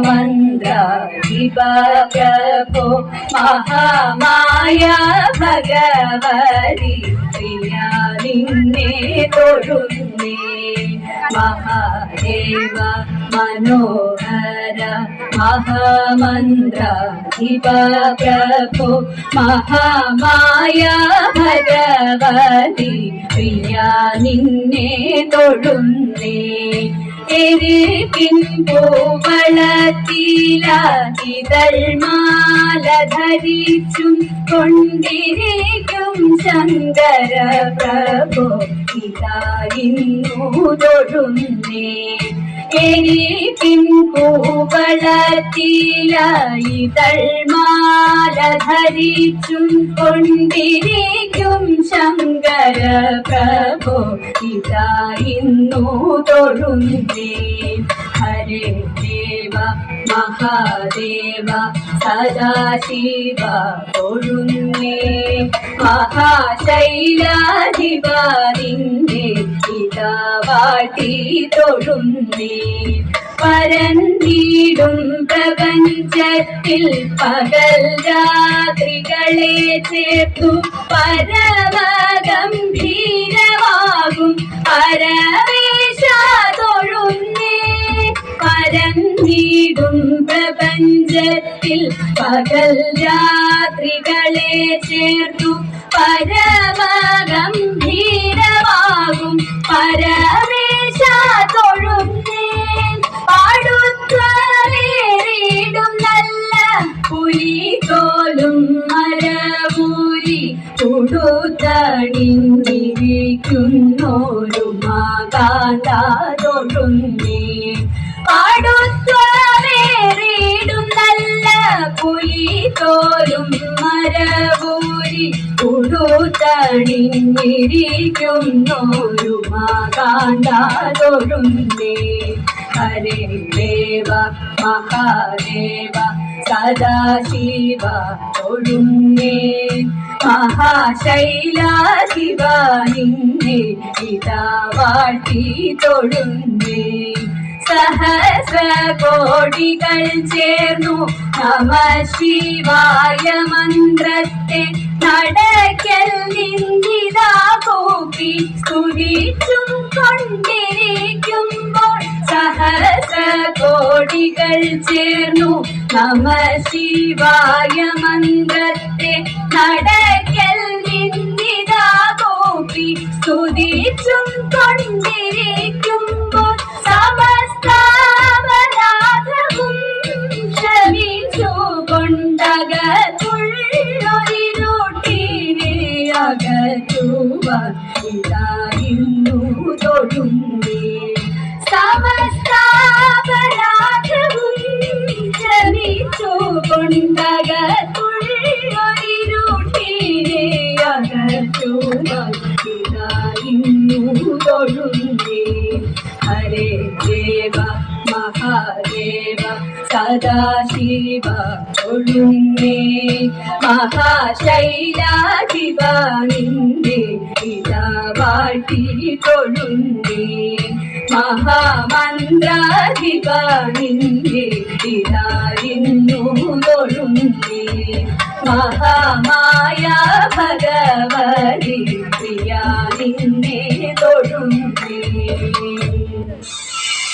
മന്ത്രിപോ മഹാമായ ഭഗവതി പ്രിയ നിന്നെ തൊഴുന്നേ മഹാദേവ മനോഹര മഹാമന്ത്രിപോ മഹാമായ ഭഗവതി പ്രിയ നിന്നെ തൊഴുന്നേ പൂവളത്തിലിതൾമാല ധരിച്ചും കൊണ്ടിരിക്കും ശങ്കര പ്രഭോ ഇതായിരുന്നു തൊഴുന്നേ പൂവളത്തിലിതൾമാല ധരിച്ചും കൊണ്ടിരിക്കും ശങ്കര പ്രഭോ ഇതായിരുന്നു തൊഴുന്നേ ഹരേ ദേവ മഹാദേവ സദാശിവ തൊഴുന്നേ മഹാശൈലാധിപ നിന്നെ ഇതാ വാട്ടി തൊഴുന്നേ പരന്നിടും പ്രപഞ്ചത്തിൽ പകൽ രാത്രികളെ ചേർത്തു പരമഗംഭീരമാകും പരമേശ തൊഴുന്നേ പരന്നിടും പ്രപഞ്ചത്തിൽ പകൽ രാത്രികളെ ചേർത്തു പരമഗംഭീരമാകും പരമേശ തൊഴുന്നേ പാടുന്നേറിടും നല്ല പുലിതോലും മരപൂരി ഉടുത്തണിഞ്ഞിരിക്കുന്നോരു മാകാന്ത തൊഴുന്നേ പാടുന്നേറിടും നല്ല പുലിതോലും മരപൂരി ഉടുത്തണിഞ്ഞിരിക്കുന്നോരു മാകാന്ത തൊഴുന്നേ ഹരേ ദേവ മഹാദേവ സദാശിവ തൊഴുന്നേ മഹാശൈലാശിവ നിന്നെ ഇതാ വാട്ടി തൊഴുന്നേ സഹസ്രകോടികൾ ചേർന്നു നമ ശിവായ മന്ത്രത്തെ നടക്കൽ നിന്നിതാ കൂപ്പി സ്തുതിച്ചും കൊണ്ടിരിക്കുമ്പോൾ സഹസ്രകോടികൾ ചേർന്നു നമ ശിവായ മന്ത്രത്തെ നടക്കൽ നിന്നിതാ കൂപ്പി സ്തുതിച്ചും കൊണ്ടിരിക്കുമ്പോൾ സമസ്താപരാധവും ക്ഷമിച്ചുകൊണ്ടകത്തുള്ളൊരിരുട്ടിനെ അകറ്റുവാൻ ഇതായിരുന്നു തൊഴുന്നേ സമസ്താപരാധവും ക്ഷമിച്ചുകൊണ്ടകത്തുള്ളൊരിരുട്ടിനെ അകറ്റുവാൻ ഇതായിരുന്നു തൊഴുന്നേ ഹരേ ദേവ മഹാദേവ സദാശിവ തൊഴുന്നേ മഹാശൈലാധിപ നിന്നെ ഇതാ വാട്ടി തൊഴുന്നേ മഹാമന്ത്രാധിപ നിന്നെ ഇതായിരുന്നു തൊഴുന്നേ മഹാ